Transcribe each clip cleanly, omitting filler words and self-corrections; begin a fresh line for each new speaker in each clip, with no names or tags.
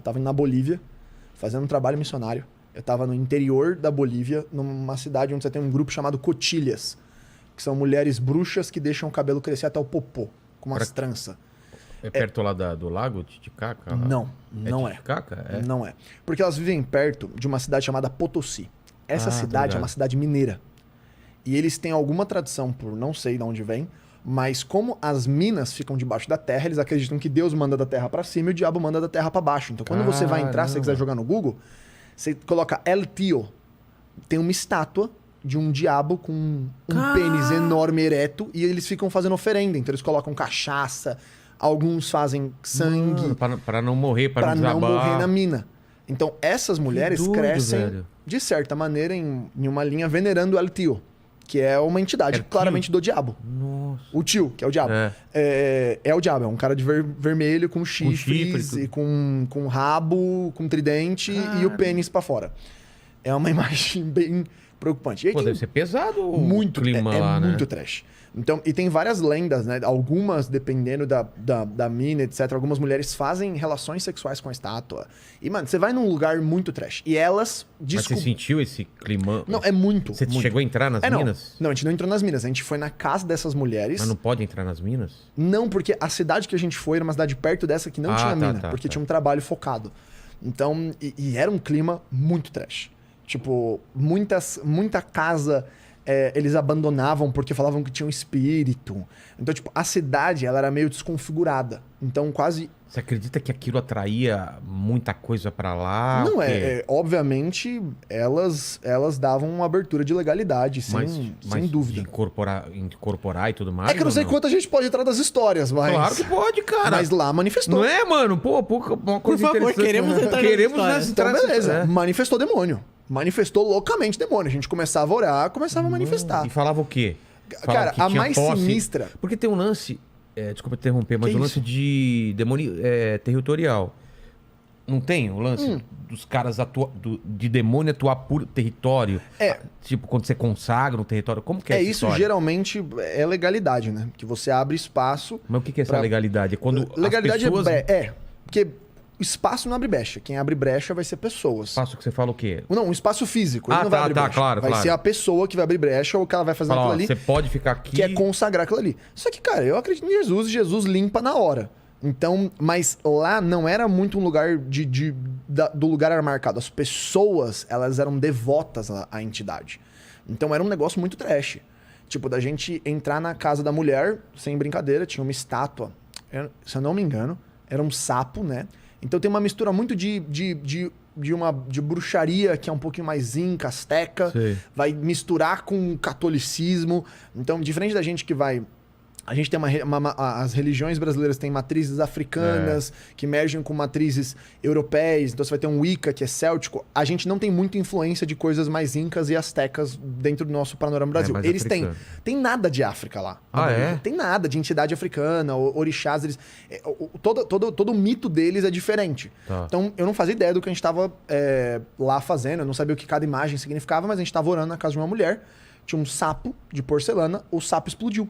Eu tava na Bolívia, fazendo um trabalho missionário. Eu tava no interior da Bolívia, numa cidade onde você tem um grupo chamado Cotilhas, que são mulheres bruxas que deixam o cabelo crescer até o popô, com umas tranças.
É perto lá do lago Titicaca?
Não, não é.
Titicaca? É.
Não é. Porque elas vivem perto de uma cidade chamada Potosí. Essa cidade é uma cidade mineira. E eles têm alguma tradição, por não sei de onde vem, mas como as minas ficam debaixo da terra, eles acreditam que Deus manda da terra para cima e o diabo manda da terra para baixo. Então quando você vai entrar, se você quiser jogar no Google, você coloca El Tío. Tem uma estátua de um diabo com um pênis enorme ereto e eles ficam fazendo oferenda. Então eles colocam cachaça, alguns fazem sangue.
Para não morrer, para
não morrer na mina. Então essas mulheres crescem,
velho.
de certa maneira, em uma linha venerando El Tío, que é uma entidade claramente do diabo.
Nossa.
O tio, que é o diabo. É o diabo, é um cara de vermelho com chifres e com rabo, com tridente e o pênis pra fora. É uma imagem bem preocupante. E aí
deve ser pesado
muito,
o clima lá, né?
muito trash. Então, e tem várias lendas, né? Algumas, dependendo da mina, etc. Algumas mulheres fazem relações sexuais com a estátua. E, mano, você vai num lugar muito trash. E elas...
Mas você sentiu esse clima?
Não, é muito.
Você
muito.
chegou a entrar nas minas?
Não, a gente não entrou nas minas. A gente foi na casa dessas mulheres.
Mas não pode entrar nas minas?
Não, porque a cidade que a gente foi era uma cidade perto dessa que não tinha mina. Porque tinha um trabalho focado. Então, e era um clima muito trash. Tipo, muita casa... eles abandonavam porque falavam que tinha um espírito. Então, tipo, a cidade, ela era meio desconfigurada. Então, quase...
Você acredita que aquilo atraía muita coisa pra lá?
Não, obviamente, elas davam uma abertura de legalidade, sem dúvida.
De incorporar e tudo mais?
É que eu não sei quanto a gente pode entrar das histórias, mas...
Claro que pode, cara.
Mas lá manifestou.
Não é, mano? Pô, uma coisa
Por favor,
interessante.
queremos entrar nas
Então, beleza.
É.
Manifestou demônio. Manifestou loucamente demônio. A gente começava a orar, começava a manifestar.
E falava o quê?
Cara, a mais sinistra...
Porque tem um lance... desculpa interromper, mas um lance de demônio territorial. Não tem o lance dos caras de demônio atuar por território? Tipo, quando você consagra um território, como que é essa
isso
história?
Geralmente é legalidade, né? Que você abre espaço...
Mas o que é essa legalidade? É quando
legalidade
as pessoas...
porque espaço não abre brecha. Quem abre brecha vai ser pessoas.
Espaço que você fala o quê?
Não, um espaço físico. Ele não vai abrir brecha.
Claro,
vai ser a pessoa que vai abrir brecha ou que ela vai fazer aquilo ali.
Você pode ficar aqui...
Que é consagrar aquilo ali. Só que, cara, eu acredito em Jesus e Jesus limpa na hora. Então, mas lá não era muito um lugar do lugar era marcado. As pessoas, elas eram devotas à entidade. Então era um negócio muito trash. Tipo, da gente entrar na casa da mulher, sem brincadeira, tinha uma estátua. Se eu não me engano, era um sapo, né? Então tem uma mistura muito de bruxaria, que é um pouquinho mais inca, asteca.
Sei.
Vai misturar com catolicismo. Então, diferente da gente que vai... A gente tem as religiões brasileiras têm matrizes africanas, que mergem com matrizes europeias. Então você vai ter um Wicca, que é céltico. A gente não tem muita influência de coisas mais incas e astecas dentro do nosso panorama Brasil. Eles têm. Tem nada de África lá. Tem nada de entidade africana, orixás. Todo o mito deles é diferente.
Tá.
Então eu não fazia ideia do que a gente estava lá fazendo. Eu não sabia o que cada imagem significava, mas a gente estava orando na casa de uma mulher. Tinha um sapo de porcelana. O sapo explodiu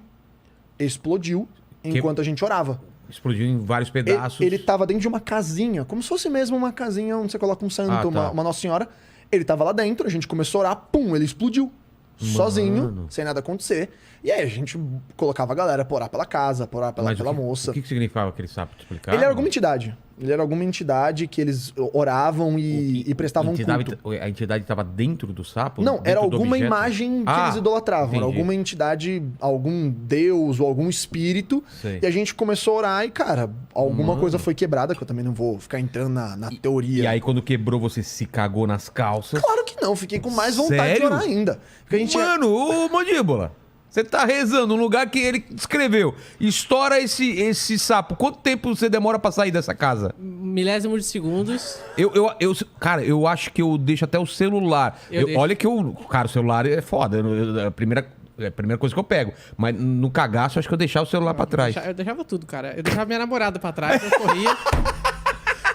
enquanto a gente orava.
Explodiu em vários pedaços.
Ele tava dentro de uma casinha, como se fosse mesmo uma casinha onde você coloca um santo, uma Nossa Senhora. Ele tava lá dentro, a gente começou a orar, pum, ele explodiu. Sozinho, sem nada acontecer. E aí a gente colocava a galera pra orar pela casa, pra orar pela moça.
O que significava aquele sapo? Te explicar?
Ele era alguma entidade. Ele era alguma entidade que eles oravam e prestavam culto.
A entidade estava dentro do sapo?
Não, era alguma imagem que eles idolatravam. Era alguma entidade, algum deus ou algum espírito.
Sei.
E a gente começou a orar e, cara, alguma coisa foi quebrada, que eu também não vou ficar entrando na teoria.
E aí, quando quebrou, você se cagou nas calças?
Claro que não, fiquei com mais vontade de orar ainda. Porque a gente
ô Mandíbula, você tá rezando num lugar que ele descreveu. Estoura esse sapo. Quanto tempo você demora pra sair dessa casa?
Milésimos de segundos.
Cara, eu acho que eu deixo até o celular. Olha que cara, o celular é foda. É a primeira coisa que eu pego. Mas no cagaço, eu acho que eu deixava o celular pra trás.
Eu deixava tudo, cara. Eu deixava minha namorada pra trás, eu corria.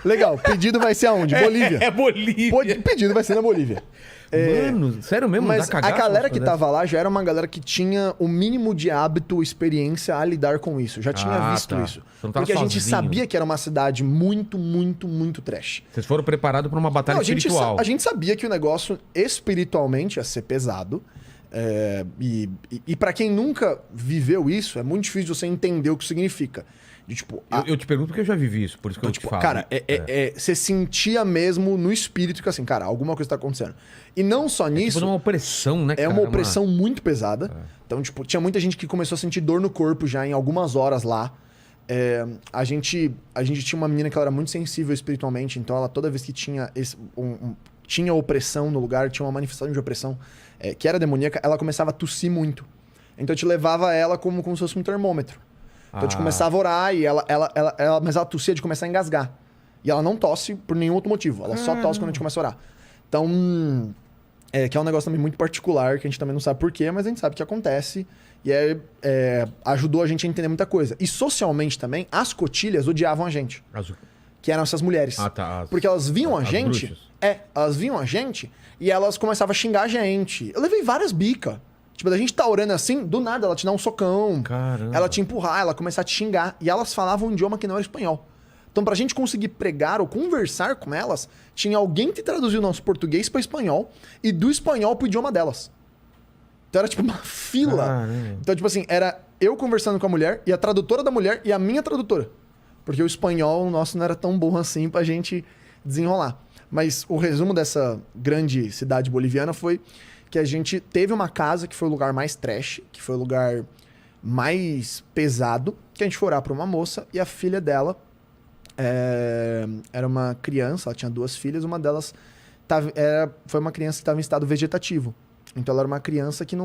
Legal, pedido vai ser aonde? Bolívia.
É Bolívia.
Pedido vai ser na Bolívia.
Mano, sério mesmo?
Mas
Dá cagaço,
a galera que tava lá já era uma galera que tinha o mínimo de hábito, experiência a lidar com isso. Já tinha visto isso.
Você não tava
Porque a gente
sozinho.
sabia que era uma cidade muito, muito, muito trash.
Vocês foram preparados pra uma batalha
Não,
espiritual.
a gente sabia que o negócio espiritualmente ia ser pesado. E para quem nunca viveu isso, é muito difícil você entender o que significa. De, tipo,
Eu te pergunto porque eu já vivi isso, por isso que eu te falo.
Cara, você sentia mesmo no espírito que assim, cara, alguma coisa tá acontecendo. E não só nisso.
Tipo uma opressão, né,
É uma opressão muito pesada. Então, tipo, tinha muita gente que começou a sentir dor no corpo já em algumas horas lá. A gente tinha uma menina que ela era muito sensível espiritualmente, então ela toda vez que tinha tinha opressão no lugar, tinha uma manifestação de opressão que era demoníaca, ela começava a tossir muito. Então eu te levava ela como se fosse um termômetro. Então a gente começava a orar e mas ela tossia de começar a engasgar. E ela não tosse por nenhum outro motivo. Ela só tosse quando a gente começa a orar. Então, que é um negócio também muito particular, que a gente também não sabe porquê, mas a gente sabe que acontece. E ajudou a gente a entender muita coisa. E socialmente também, as cotilhas odiavam a gente. Que eram essas mulheres. Porque elas viam a gente.
Bruxas.
Elas viam a gente e elas começavam a xingar a gente. Eu levei várias bicas. Tipo, da gente tá orando assim, do nada ela te dá um socão.
Caramba.
Ela te empurrar, ela começar a te xingar. E elas falavam um idioma que não era espanhol. Então, pra gente conseguir pregar ou conversar com elas, tinha alguém que traduziu o nosso português pra espanhol e do espanhol pro idioma delas. Então era tipo uma fila.
Caramba.
Então, tipo assim, era eu conversando com a mulher e a tradutora da mulher e a minha tradutora. Porque o espanhol nosso não era tão bom assim pra gente desenrolar. Mas o resumo dessa grande cidade boliviana foi que a gente teve uma casa que foi o lugar mais trash, que foi o lugar mais pesado, que a gente foi orar pra uma moça e a filha dela era uma criança, ela tinha 2 filhas, uma delas foi uma criança que estava em estado vegetativo. Então ela era uma criança que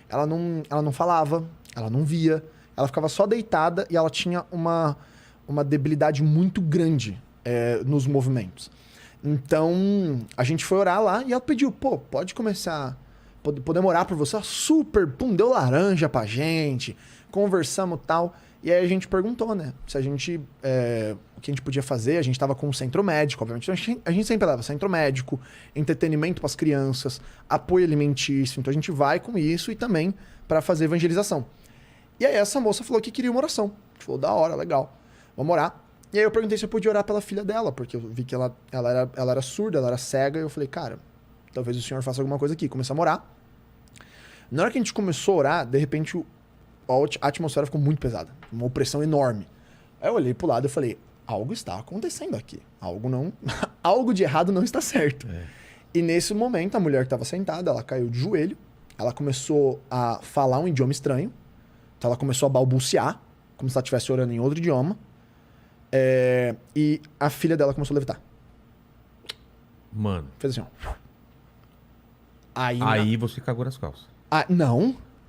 ela não falava, ela não via, ela ficava só deitada e ela tinha uma debilidade muito grande nos movimentos. Então a gente foi orar lá e ela pediu, pode começar, podemos orar por você? Ela super, deu laranja pra gente, conversamos e tal. E aí a gente perguntou, né, se a gente, o que a gente podia fazer, a gente tava com um centro médico, obviamente, a gente sempre leva centro médico, entretenimento para as crianças, apoio alimentício, então a gente vai com isso e também para fazer evangelização. E aí essa moça falou que queria uma oração. A gente falou, da hora, legal, vamos orar. E aí eu perguntei se eu podia orar pela filha dela, porque eu vi que ela era surda, ela era cega, e eu falei, cara, talvez o senhor faça alguma coisa aqui. Começamos a orar. Na hora que a gente começou a orar, de repente a atmosfera ficou muito pesada, uma opressão enorme. Aí eu olhei pro lado e falei, algo está acontecendo aqui, algo de errado não está certo. E nesse momento a mulher que estava sentada, ela caiu de joelho, ela começou a falar um idioma estranho, então ela começou a balbuciar, como se ela estivesse orando em outro idioma, e a filha dela começou a levitar.
Mano.
Fez assim, ó.
Aí você cagou nas calças.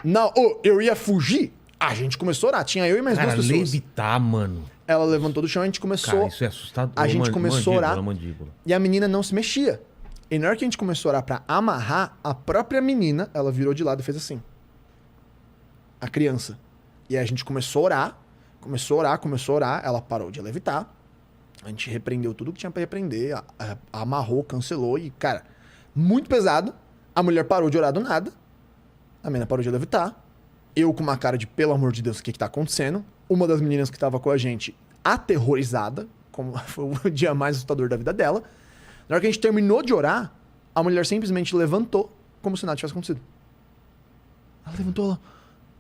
Não, eu ia fugir. A gente começou a orar. Tinha eu e mais 2 pessoas.
Levitar, mano.
Ela levantou do chão, a gente começou...
Cara, isso é assustador.
A gente começou a orar
mandíbula.
e a menina não se mexia. E na hora que a gente começou a orar pra amarrar, a própria menina, ela virou de lado e fez assim. A criança. E aí a gente começou a orar, ela parou de levitar. A gente repreendeu tudo que tinha pra repreender, amarrou, cancelou e, cara, muito pesado. A mulher parou de orar do nada. A menina parou de levitar. Eu com uma cara de, pelo amor de Deus, o que tá acontecendo? Uma das meninas que tava com a gente, aterrorizada, como foi o dia mais assustador da vida dela. Na hora que a gente terminou de orar, a mulher simplesmente levantou, como se nada tivesse acontecido. Ela levantou, ela,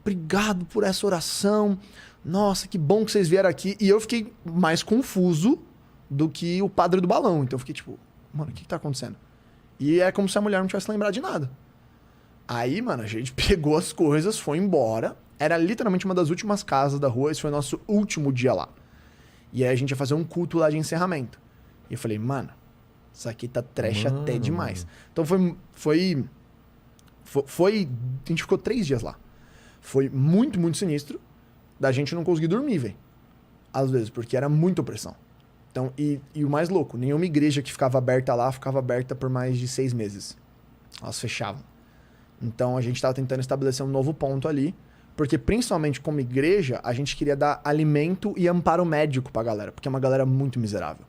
obrigado por essa oração. Nossa, que bom que vocês vieram aqui. E eu fiquei mais confuso do que o padre do balão. Então eu fiquei tipo, mano, o que tá acontecendo? E é como se a mulher não tivesse lembrado de nada. Aí, mano, a gente pegou as coisas, foi embora. Era literalmente uma das últimas casas da rua. Esse foi o nosso último dia lá. E aí a gente ia fazer um culto lá de encerramento. E eu falei, mano, isso aqui tá trash até demais. Então foi... A gente ficou 3 dias lá. Foi muito, muito sinistro. Da gente não conseguir dormir, velho. Às vezes, porque era muita opressão. Então, e o mais louco, nenhuma igreja que ficava aberta lá ficava aberta por mais de 6 meses. Elas fechavam. Então a gente estava tentando estabelecer um novo ponto ali, porque principalmente como igreja, a gente queria dar alimento e amparo médico pra galera, porque é uma galera muito miserável.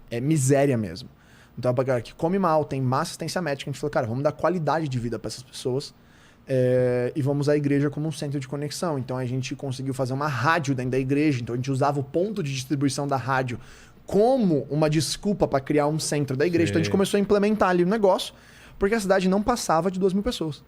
é miséria mesmo. Então, pra galera que come mal, tem má assistência médica, a gente falou, cara, vamos dar qualidade de vida para essas pessoas e vamos usar a igreja como um centro de conexão. Então, a gente conseguiu fazer uma rádio dentro da igreja. Então, a gente usava o ponto de distribuição da rádio como uma desculpa para criar um centro da igreja. Então, a gente começou a implementar ali o negócio, porque a cidade não passava de 2.000 pessoas.